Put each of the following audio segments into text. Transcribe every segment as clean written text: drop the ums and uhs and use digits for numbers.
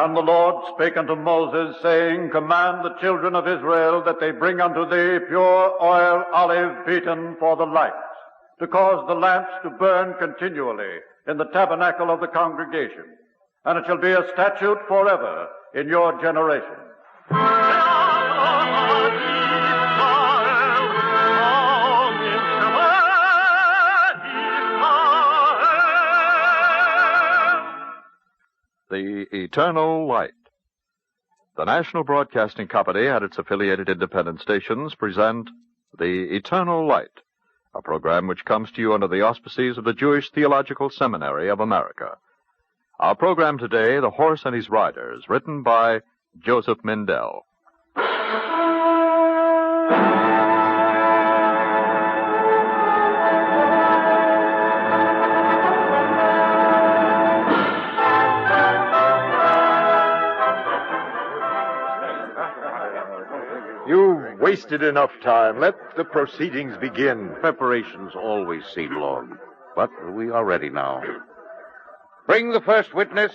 And the Lord spake unto Moses, saying, Command the children of Israel that they bring unto thee pure oil olive beaten for the lights, to cause the lamps to burn continually in the tabernacle of the congregation. And it shall be a statute forever in your generation. The Eternal Light. The National Broadcasting Company and its affiliated independent stations present The Eternal Light, a program which comes to you under the auspices of the Jewish Theological Seminary of America. Our program today, The Horse and His Riders, written by Joseph Mindell. You've wasted enough time. Let the proceedings begin. Preparations always seem long, but we are ready now. Bring the first witness.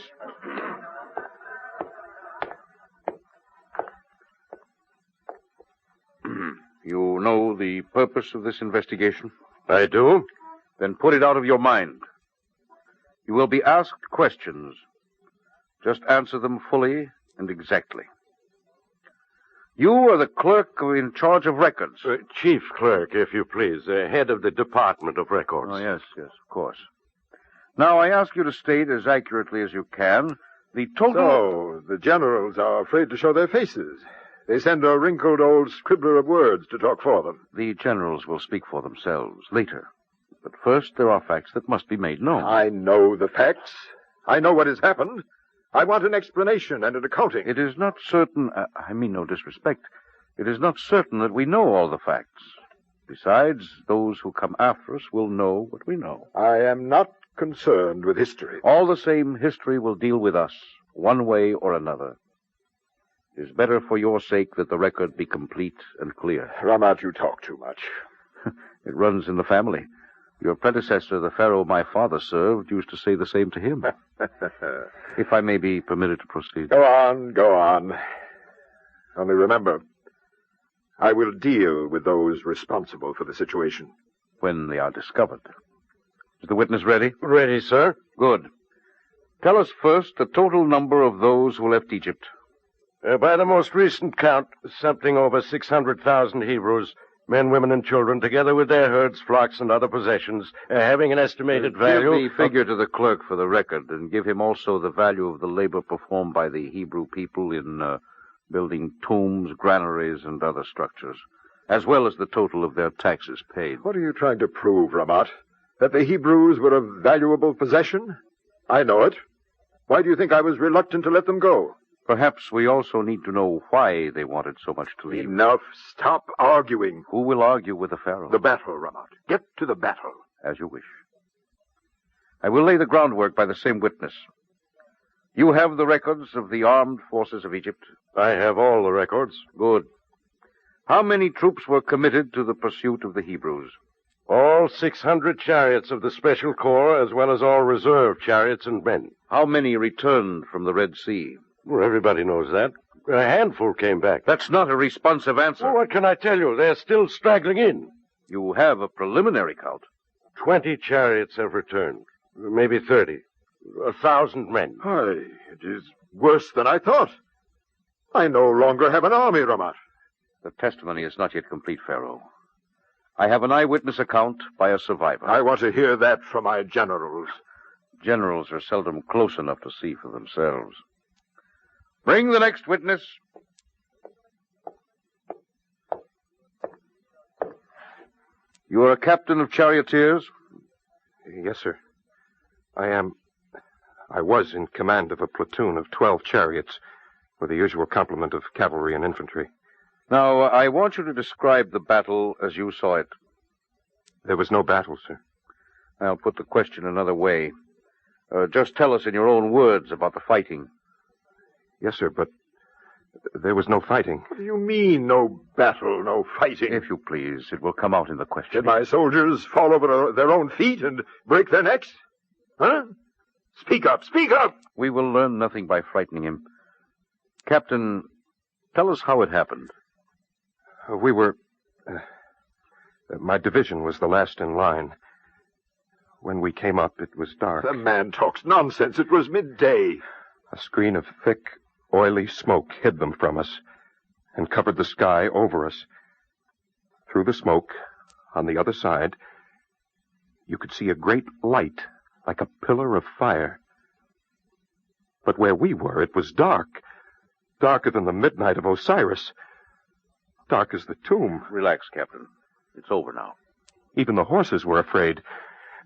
You know the purpose of this investigation? I do. Then put it out of your mind. You will be asked questions. Just answer them fully and exactly. You are the clerk in charge of records. Chief clerk, if you please. Head of the Department of Records. Oh, yes, of course. Now, I ask you to state as accurately as you can the total... So, the generals are afraid to show their faces. They send a wrinkled old scribbler of words to talk for them. The generals will speak for themselves later. But first, there are facts that must be made known. I know the facts. I know what has happened. I want an explanation and an accounting. It is not certain... I mean no disrespect. It is not certain that we know all the facts. Besides, those who come after us will know what we know. I am not concerned with history. All the same, history will deal with us, one way or another. It is better for your sake that the record be complete and clear. Ramat, you talk too much. It runs in the family. Your predecessor, the pharaoh my father served, used to say the same to him. If I may be permitted to proceed. Go on. Only remember, I will deal with those responsible for the situation. When they are discovered. Is the witness ready? Ready, sir. Good. Tell us first the total number of those who left Egypt. By the most recent count, something over 600,000 Hebrews, men, women, and children, together with their herds, flocks, and other possessions, having an estimated value... Give the figure to the clerk for the record, and give him also the value of the labor performed by the Hebrew people in building tombs, granaries, and other structures, as well as the total of their taxes paid. What are you trying to prove, Ramat? That the Hebrews were a valuable possession? I know it. Why do you think I was reluctant to let them go? Perhaps we also need to know why they wanted so much to leave. Enough. Stop arguing. Who will argue with the pharaoh? The battle, Ramat. Get to the battle. As you wish. I will lay the groundwork by the same witness. You have the records of the armed forces of Egypt? I have all the records. Good. How many troops were committed to the pursuit of the Hebrews? All 600 chariots of the Special Corps, as well as all reserve chariots and men. How many returned from the Red Sea? Well, everybody knows that. A handful came back. That's not a responsive answer. Well, what can I tell you? They're still straggling in. You have a preliminary count. 20 chariots have returned. Maybe 30. 1,000 men. Aye, it is worse than I thought. I no longer have an army, Ramat. The testimony is not yet complete, Pharaoh. I have an eyewitness account by a survivor. I want to hear that from my generals. Generals are seldom close enough to see for themselves. Bring the next witness. You are a captain of charioteers? Yes, sir. I was in command of a platoon of 12 chariots with the usual complement of cavalry and infantry. Now, I want you to describe the battle as you saw it. There was no battle, sir. I'll put the question another way. Just tell us in your own words about the fighting. Yes, sir, but there was no fighting. What do you mean, no battle, no fighting? If you please, it will come out in the question. Did my soldiers fall over their own feet and break their necks? Huh? Speak up, speak up! We will learn nothing by frightening him. Captain, tell us how it happened. We were... my division was the last in line. When we came up, it was dark. The man talks nonsense. It was midday. A screen of thick, oily smoke hid them from us and covered the sky over us. Through the smoke, on the other side, you could see a great light, like a pillar of fire. But where we were, it was dark. Darker than the midnight of Osiris. Dark as the tomb. Relax, Captain. It's over now. Even the horses were afraid.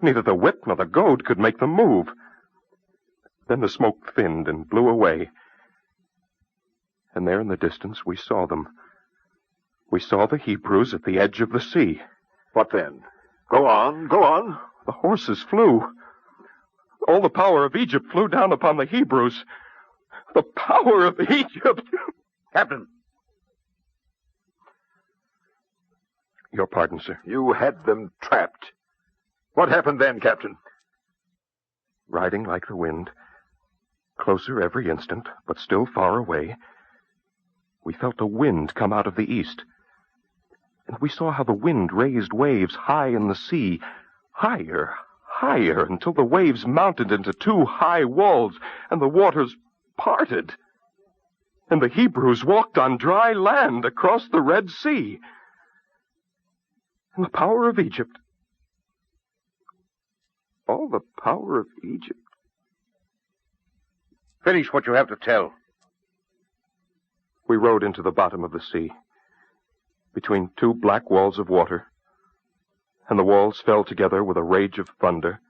Neither the whip nor the goad could make them move. Then the smoke thinned and blew away. And there in the distance we saw them. We saw the Hebrews at the edge of the sea. What then? Go on, go on. The horses flew. All the power of Egypt flew down upon the Hebrews. The power of Egypt. Captain. Your pardon, sir. You had them trapped. What happened then, Captain? Riding like the wind, closer every instant, but still far away, we felt a wind come out of the east. And we saw how the wind raised waves high in the sea, higher, higher, until the waves mounted into 2 high walls, and the waters parted. And the Hebrews walked on dry land across the Red Sea. And the power of Egypt, all the power of Egypt. Finish what you have to tell. We rode into the bottom of the sea, between 2 black walls of water, and the walls fell together with a rage of thunder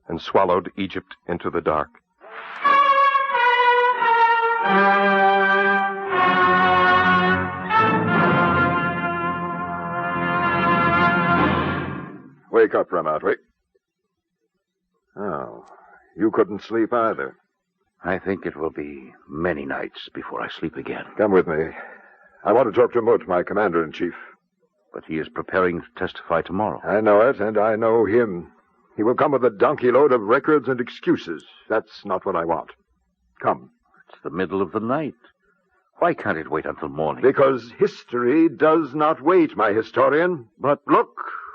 and swallowed Egypt into the dark. Wake up, Ramat, wake. Oh, you couldn't sleep either. I think it will be many nights before I sleep again. Come with me. I want to talk to Mut, my commander-in-chief. But he is preparing to testify tomorrow. I know it, and I know him. He will come with a donkey load of records and excuses. That's not what I want. Come. It's the middle of the night. Why can't it wait until morning? Because history does not wait, my historian. But look,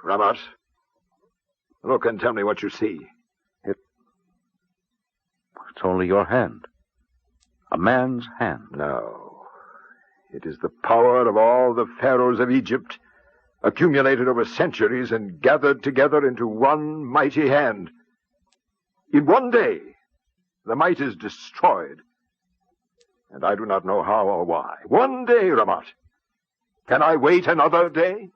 Ramat. Look and tell me what you see. It's only your hand. A man's hand. No. It is the power of all the pharaohs of Egypt, accumulated over centuries and gathered together into one mighty hand. In one day, the might is destroyed. And I do not know how or why. One day, Ramat. Can I wait another day?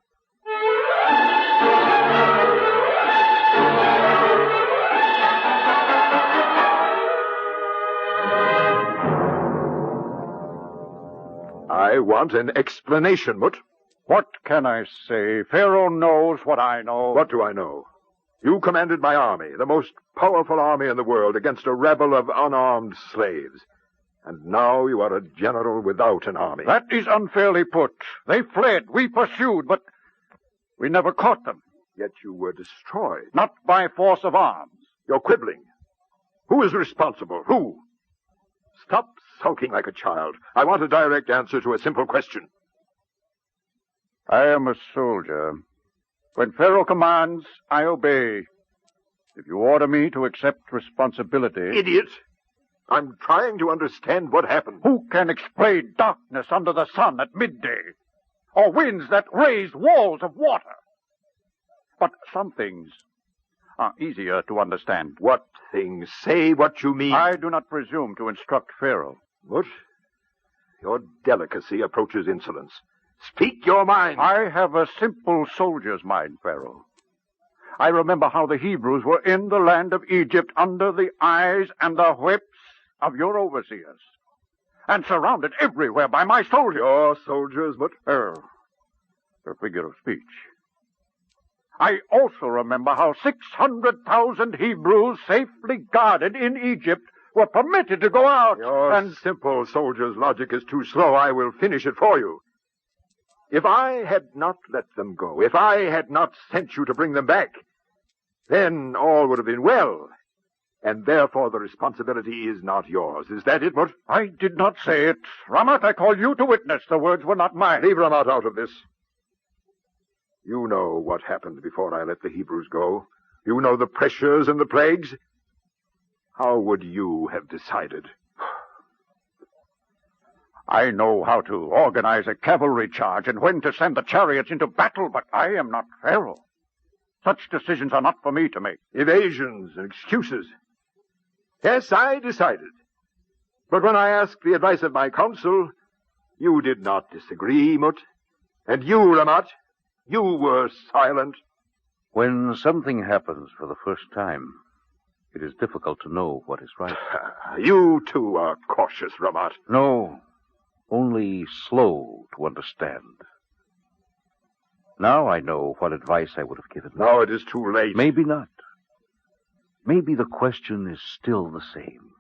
I want an explanation, Mut. What can I say? Pharaoh knows what I know. What do I know? You commanded my army, the most powerful army in the world, against a rabble of unarmed slaves. And now you are a general without an army. That is unfairly put. They fled. We pursued, but we never caught them. Yet you were destroyed. Not by force of arms. You're quibbling. Who is responsible? Who? Stop sulking like a child. I want a direct answer to a simple question. I am a soldier. When Pharaoh commands, I obey. If you order me to accept responsibility... Idiot! I'm trying to understand what happened. Who can explain darkness under the sun at midday? Or winds that raise walls of water? But some things are easier to understand. What things? Say what you mean. I do not presume to instruct Pharaoh. Mut, your delicacy approaches insolence. Speak your mind. I have a simple soldier's mind, Pharaoh. I remember how the Hebrews were in the land of Egypt under the eyes and the whips of your overseers, and surrounded everywhere by my soldiers. Your soldiers, Mut? A figure of speech. I also remember how 600,000 Hebrews safely guarded in Egypt were permitted to go out. Your simple soldier's logic is too slow. I will finish it for you. If I had not let them go, if I had not sent you to bring them back, then all would have been well. and therefore the responsibility is not yours. Is that it, Mut? I did not say it. Ramat, I call you to witness. The words were not mine. Leave Ramat out of this. You know what happened before I let the Hebrews go. You know the pressures and the plagues. How would you have decided? I know how to organize a cavalry charge and when to send the chariots into battle, but I am not Pharaoh. Such decisions are not for me to make. Evasions and excuses. Yes, I decided. But when I asked the advice of my council, you did not disagree, Mut. And you, Ramat, you were silent. When something happens for the first time, it is difficult to know what is right. You, too, are cautious, Ramat. No, only slow to understand. Now I know what advice I would have given. Now it is too late. Maybe not. Maybe the question is still the same.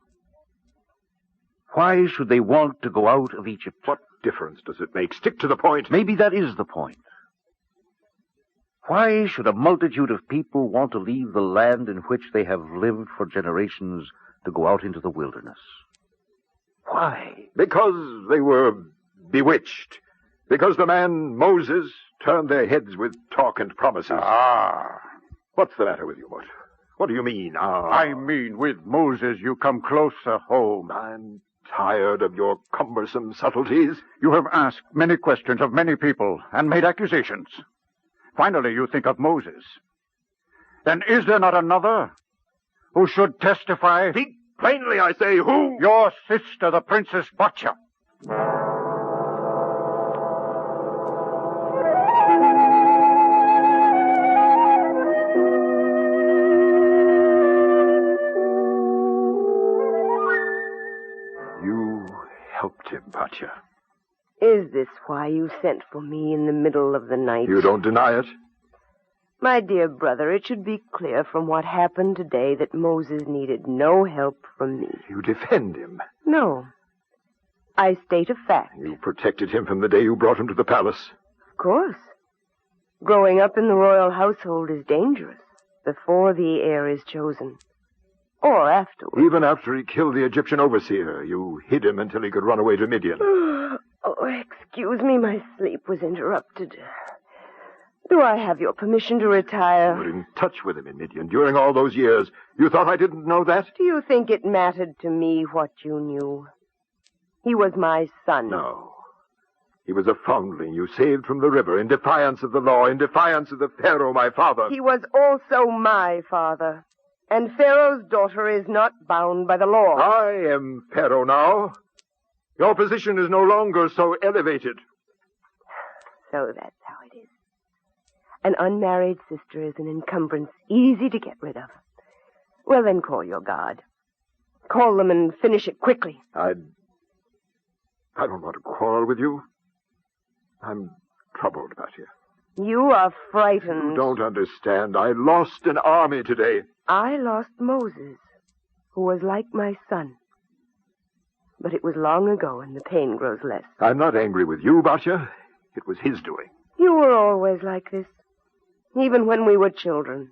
Why should they want to go out of Egypt? What difference does it make? Stick to the point. Maybe that is the point. Why should a multitude of people want to leave the land in which they have lived for generations to go out into the wilderness? Why? Because they were bewitched. Because the man Moses turned their heads with talk and promises. Ah. What's the matter with you, Mut? What do you mean, ah? I mean, with Moses, you come closer home. I'm tired of your cumbersome subtleties. You have asked many questions of many people and made accusations. Finally, you think of Moses. Then is there not another who should testify? Speak plainly, I say, who? Your sister, the Princess Batya. You helped him, Batya. Is this why you sent for me in the middle of the night? You don't deny it? My dear brother, it should be clear from what happened today that Moses needed no help from me. You defend him. No. I state a fact. You protected him from the day you brought him to the palace. Of course. Growing up in the royal household is dangerous before the heir is chosen. Or afterwards. Even after he killed the Egyptian overseer, you hid him until he could run away to Midian. Oh, excuse me, my sleep was interrupted. Do I have your permission to retire? You were in touch with him in Midian during all those years. You thought I didn't know that? Do you think it mattered to me what you knew? He was my son. No. He was a foundling you saved from the river in defiance of the law, in defiance of the Pharaoh, my father. He was also my father. And Pharaoh's daughter is not bound by the law. I am Pharaoh now. Your position is no longer so elevated. So that's how it is. An unmarried sister is an encumbrance easy to get rid of. Well, then call your God. Call them and finish it quickly. I don't want to quarrel with you. I'm troubled about you. You are frightened. You don't understand. I lost an army today. I lost Moses, who was like my son. But it was long ago, and the pain grows less. I'm not angry with you, Batya. It was his doing. You were always like this, even when we were children.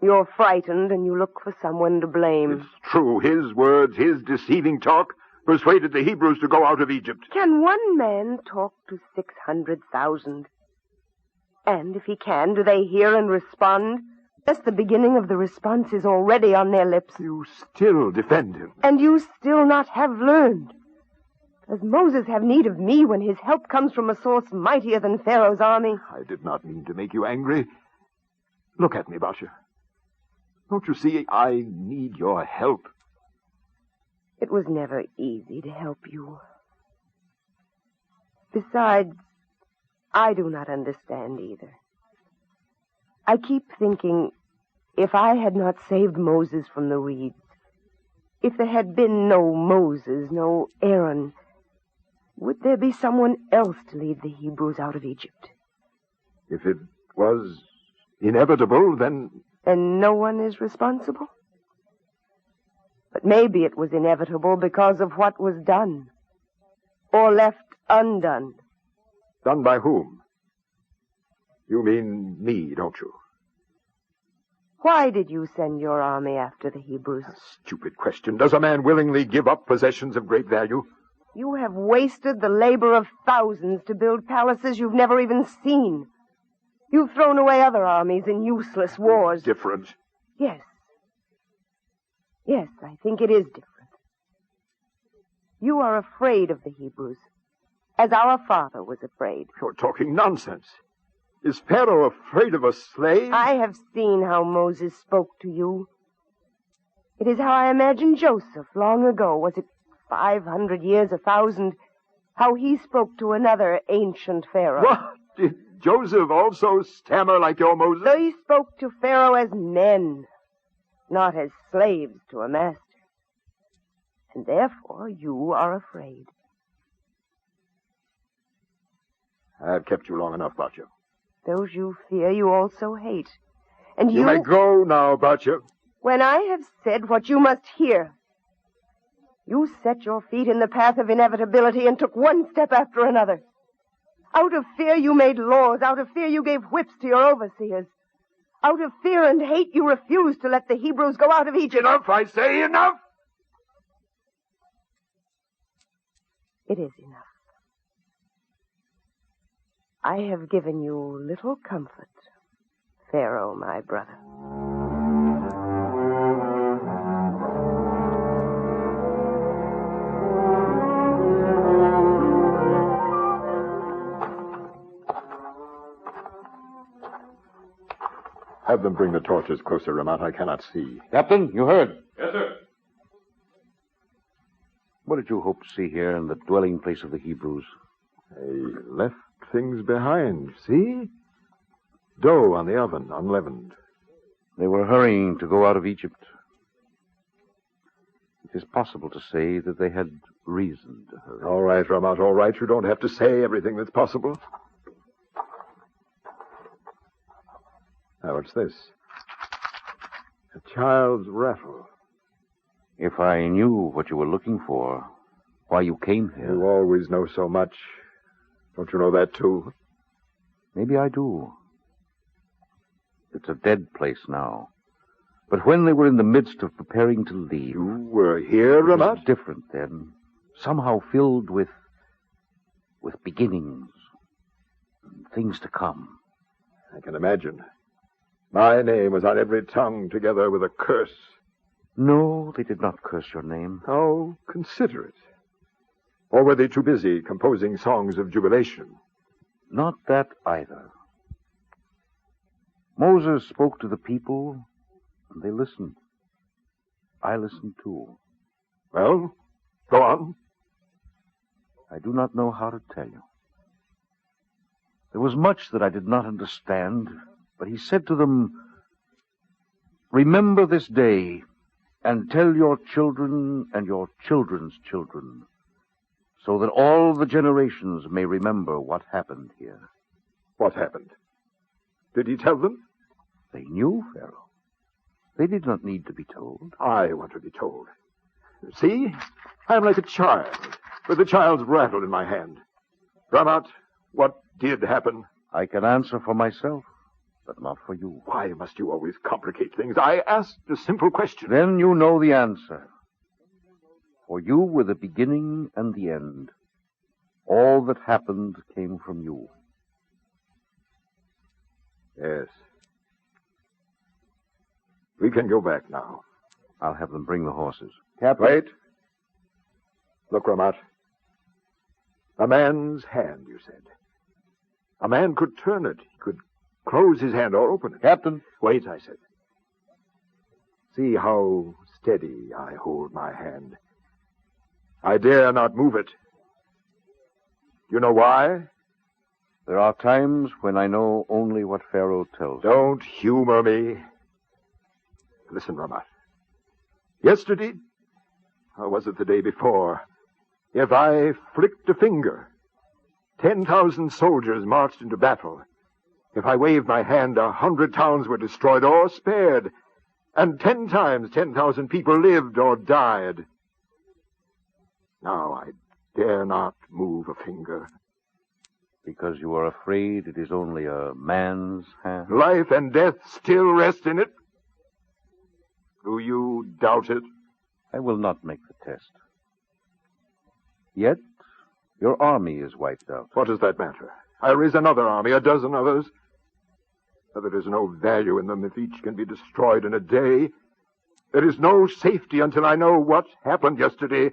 You're frightened, and you look for someone to blame. It's true. His words, his deceiving talk, persuaded the Hebrews to go out of Egypt. Can one man talk to 600,000? And if he can, do they hear and respond? Just the beginning of the response is already on their lips. You still defend him. And you still not have learned. Does Moses have need of me when his help comes from a source mightier than Pharaoh's army? I did not mean to make you angry. Look at me, Batya. Don't you see, I need your help. It was never easy to help you. Besides, I do not understand either. I keep thinking, if I had not saved Moses from the reeds, if there had been no Moses, no Aaron, would there be someone else to lead the Hebrews out of Egypt? If it was inevitable, then... Then no one is responsible? But maybe it was inevitable because of what was done, or left undone. Done by whom? You mean me, don't you? Why did you send your army after the Hebrews? A stupid question. Does a man willingly give up possessions of great value? You have wasted the labor of thousands to build palaces you've never even seen. You've thrown away other armies in useless wars. Different. Yes. Yes, I think it is different. You are afraid of the Hebrews, as our father was afraid. You're talking nonsense. Is Pharaoh afraid of a slave? I have seen how Moses spoke to you. It is how I imagined Joseph long ago. Was it 500 years, 1,000? How he spoke to another ancient Pharaoh. What? Did Joseph also stammer like your Moses? So he spoke to Pharaoh as men, not as slaves to a master. And therefore you are afraid. I've kept you long enough, Batya. Those you fear you also hate. And You may go now, Batya. When I have said what you must hear, you set your feet in the path of inevitability and took one step after another. Out of fear you made laws. Out of fear you gave whips to your overseers. Out of fear and hate you refused to let the Hebrews go out of Egypt. Enough, I say, enough! It is enough. I have given you little comfort, Pharaoh, my brother. Have them bring the torches closer, Ramat. I cannot see. Captain, you heard. Yes, sir. What did you hope to see here in the dwelling place of the Hebrews? They left things behind. See? Dough on the oven, unleavened. They were hurrying to go out of Egypt. It is possible to say that they had reason to hurry. All right, Ramat, all right. You don't have to say everything that's possible. Now, what's this? A child's rattle. If I knew what you were looking for, why you came here... You always know so much. Don't you know that, too? Maybe I do. It's a dead place now. But when they were in the midst of preparing to leave... You were here, Ramat? Ramat? It was different then. Somehow filled with beginnings. Things to come. I can imagine. My name was on every tongue together with a curse. No, they did not curse your name. How considerate. Or were they too busy composing songs of jubilation? Not that either. Moses spoke to the people, and they listened. I listened too. Well, go on. I do not know how to tell you. There was much that I did not understand, but he said to them, "Remember this day, and tell your children and your children's children, so that all the generations may remember what happened here." What happened? Did he tell them? They knew, Pharaoh. They did not need to be told. I want to be told. See? I am like a child, with a child's rattle in my hand. Ramat, what did happen? I can answer for myself, but not for you. Why must you always complicate things? I asked a simple question. Then you know the answer. For you were the beginning and the end. All that happened came from you. Yes. We can go back now. I'll have them bring the horses. Captain. Wait. Look, Ramat. A man's hand, you said. A man could turn it. He could close his hand or open it. Captain. Wait, I said. See how steady I hold my hand. I dare not move it. You know why? There are times when I know only what Pharaoh tells me. Don't humor me. Listen, Ramat. Yesterday, or was it the day before, if I flicked a finger, 10,000 soldiers marched into battle. If I waved my hand, 100 towns were destroyed or spared, and 10 times 10,000 people lived or died. Now I dare not move a finger. Because you are afraid it is only a man's hand? Life and death still rest in it. Do you doubt it? I will not make the test. Yet, your army is wiped out. What does that matter? I'll raise another army, a dozen others. But there is no value in them if each can be destroyed in a day. There is no safety until I know what happened yesterday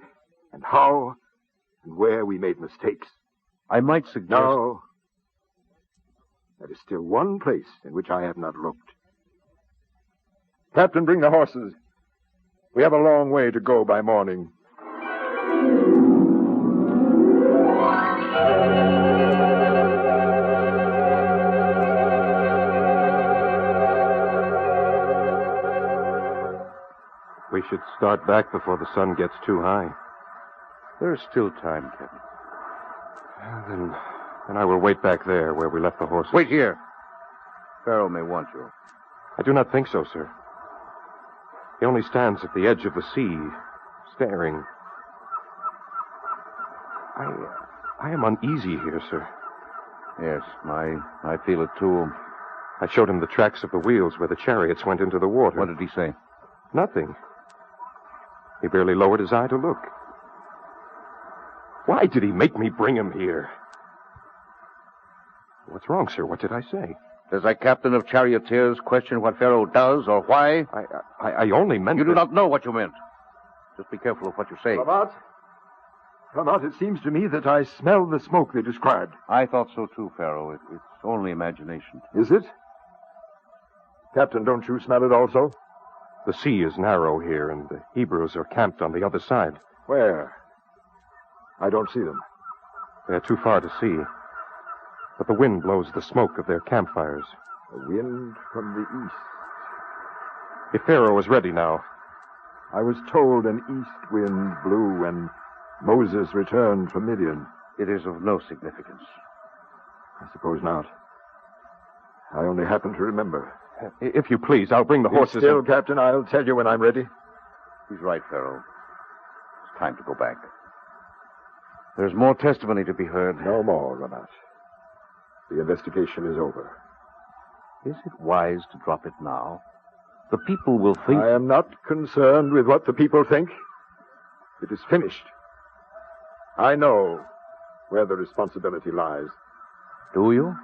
and how and where we made mistakes. I might suggest... No. There is still one place in which I have not looked. Captain, bring the horses. We have a long way to go by morning. We should start back before the sun gets too high. There's still time, Captain. Then I will wait back there where we left the horses. Wait here. Pharaoh may want you. I do not think so, sir. He only stands at the edge of the sea, staring. I am uneasy here, sir. Yes, I feel it too. I showed him the tracks of the wheels where the chariots went into the water. What did he say? Nothing. He barely lowered his eye to look. Why did he make me bring him here? What's wrong, sir? What did I say? Does a captain of charioteers question what Pharaoh does or why? I only meant... You do not know what you meant. Just be careful of what you say. Ramat, it seems to me that I smell the smoke they described. I thought so too, Pharaoh. It's only imagination. Is it? Captain, don't you smell it also? The sea is narrow here, and the Hebrews are camped on the other side. Where? I don't see them. They're too far to see. But the wind blows the smoke of their campfires. The wind from the east. If Pharaoh is ready now. I was told an east wind blew when Moses returned from Midian. It is of no significance. I suppose not. I only happen to remember. If you please, I'll bring the horses... Still, Captain, I'll tell you when I'm ready. He's right, Pharaoh. It's time to go back. There's more testimony to be heard. No more, Ramat. The investigation is over. Is it wise to drop it now? The people will think... I am not concerned with what the people think. It is finished. I know where the responsibility lies. Do you?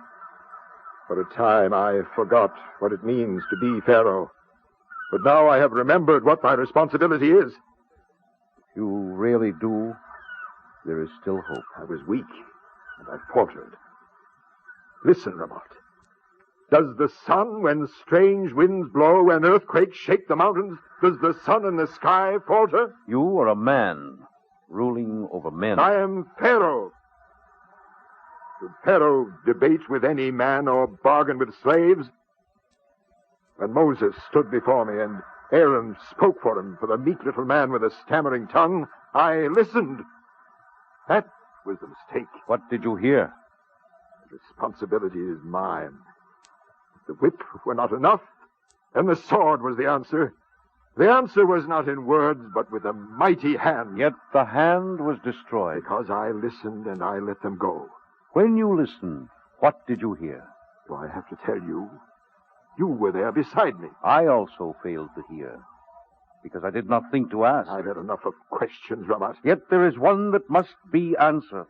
For a time, I forgot what it means to be Pharaoh. But now I have remembered what my responsibility is. You really do? There is still hope. I was weak, and I faltered. Listen, Ramat. Does the sun, when strange winds blow and earthquakes shake the mountains, does the sun in the sky falter? You are a man ruling over men. I am Pharaoh. Should Pharaoh debate with any man or bargain with slaves? When Moses stood before me and Aaron spoke for him, for the meek little man with a stammering tongue, I listened. That was the mistake. What did you hear? The responsibility is mine. If the whip were not enough, then the sword was the answer. The answer was not in words, but with a mighty hand. Yet the hand was destroyed. Because I listened and I let them go. When you listened, what did you hear? Do I have to tell you? You were there beside me. I also failed to hear, because I did not think to ask. I've had enough of questions, Ramat. Yet there is one that must be answered.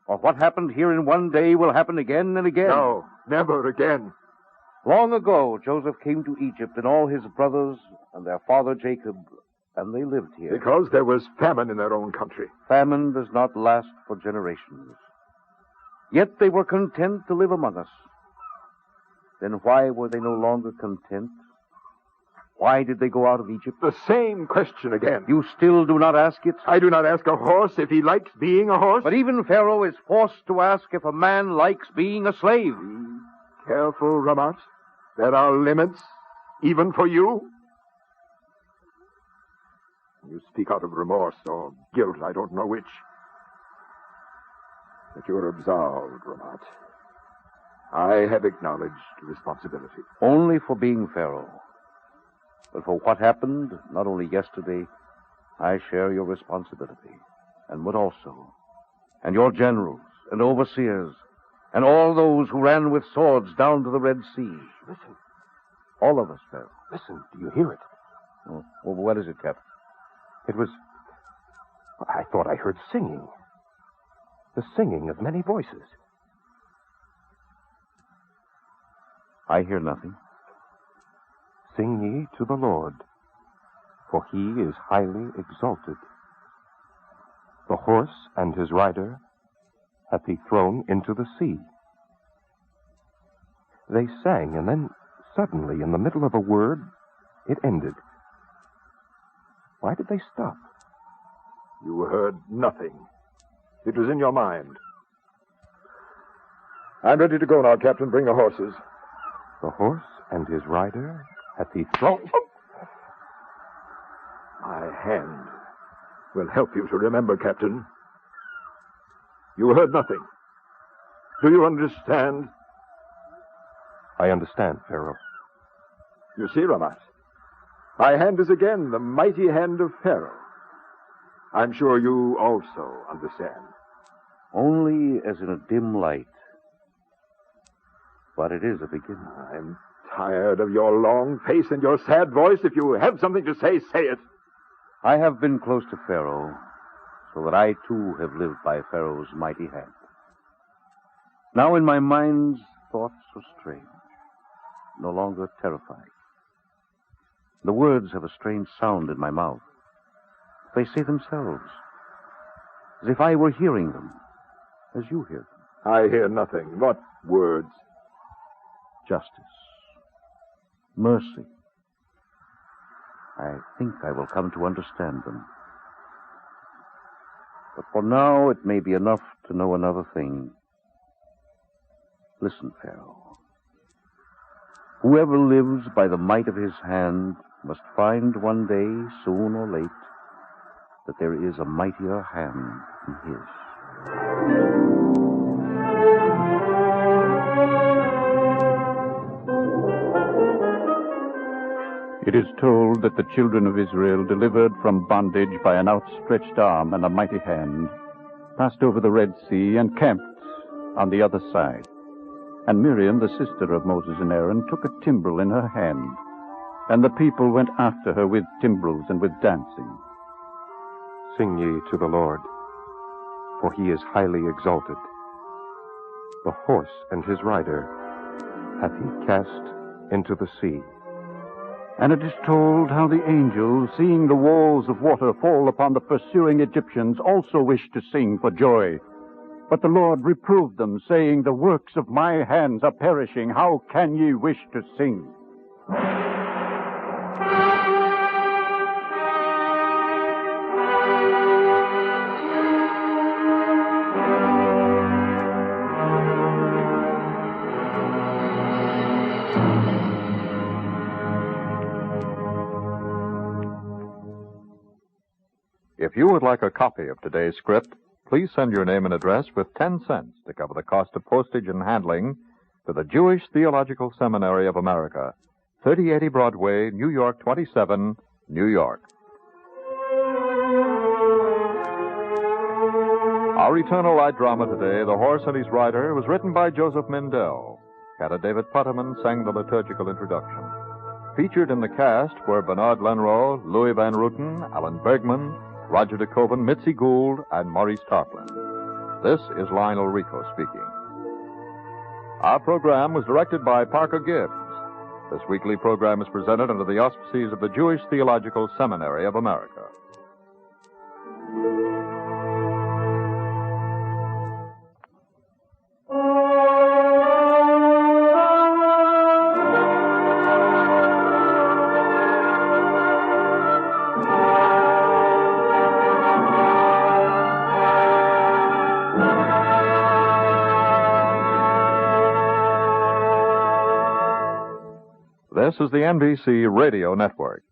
Or what happened here in one day will happen again and again. No, never again. Long ago, Joseph came to Egypt and all his brothers and their father Jacob, and they lived here. Because there was famine in their own country. Famine does not last for generations. Yet they were content to live among us. Then why were they no longer content? Why did they go out of Egypt? The same question again. You still do not ask it? I do not ask a horse if he likes being a horse. But even Pharaoh is forced to ask if a man likes being a slave. Be careful, Ramat. There are limits, even for you. You speak out of remorse or guilt, I don't know which. But you're absolved, Ramat. I have acknowledged responsibility. Only for being Pharaoh. But for what happened, not only yesterday, I share your responsibility. And what also? And your generals and overseers and all those who ran with swords down to the Red Sea. Listen. All of us, Pharaoh. Listen, do you hear it? Oh, well, what is it, Captain? It was... I thought I heard singing. The singing of many voices. I hear nothing. Sing ye to the Lord, for he is highly exalted. The horse and his rider hath he thrown into the sea. They sang, and then suddenly, in the middle of a word, it ended. Why did they stop? You heard nothing. It was in your mind. I'm ready to go now, Captain. Bring the horses. The horse and his rider hath he thrown... My hand will help you to remember, Captain. You heard nothing. Do you understand? I understand, Pharaoh. You see, Ramat, my hand is again the mighty hand of Pharaoh. I'm sure you also understand. Only as in a dim light. But it is a beginning. I'm tired of your long face and your sad voice. If you have something to say, say it. I have been close to Pharaoh, so that I too have lived by Pharaoh's mighty hand. Now in my mind's thoughts are strange, no longer terrifying. The words have a strange sound in my mouth. They say themselves, as if I were hearing them, as you hear them. I hear nothing. What words? Justice. Mercy. I think I will come to understand them. But for now, it may be enough to know another thing. Listen, Pharaoh. Whoever lives by the might of his hand must find one day, soon or late, that there is a mightier hand than his. It is told that the children of Israel, delivered from bondage by an outstretched arm and a mighty hand, passed over the Red Sea and camped on the other side. And Miriam, the sister of Moses and Aaron, took a timbrel in her hand, and the people went after her with timbrels and with dancing. Sing ye to the Lord, for he is highly exalted. The horse and his rider hath he cast into the sea. And it is told how the angels, seeing the walls of water fall upon the pursuing Egyptians, also wished to sing for joy. But the Lord reproved them, saying, "The works of my hands are perishing. How can ye wish to sing?" If you would like a copy of today's script, please send your name and address with 10 cents to cover the cost of postage and handling to the Jewish Theological Seminary of America, 3080 Broadway, New York 27, New York. Our Eternal Light drama today, The Horse and His Rider, was written by Joseph Mindell. Cadet David Putterman sang the liturgical introduction. Featured in the cast were Bernard Lenrow, Louis Van Ruten, Alan Bergman, Roger DeKoven, Mitzi Gould, and Maurice Tarplin. This is Lionel Rico speaking. Our program was directed by Parker Gibbs. This weekly program is presented under the auspices of the Jewish Theological Seminary of America. This is the NBC Radio Network.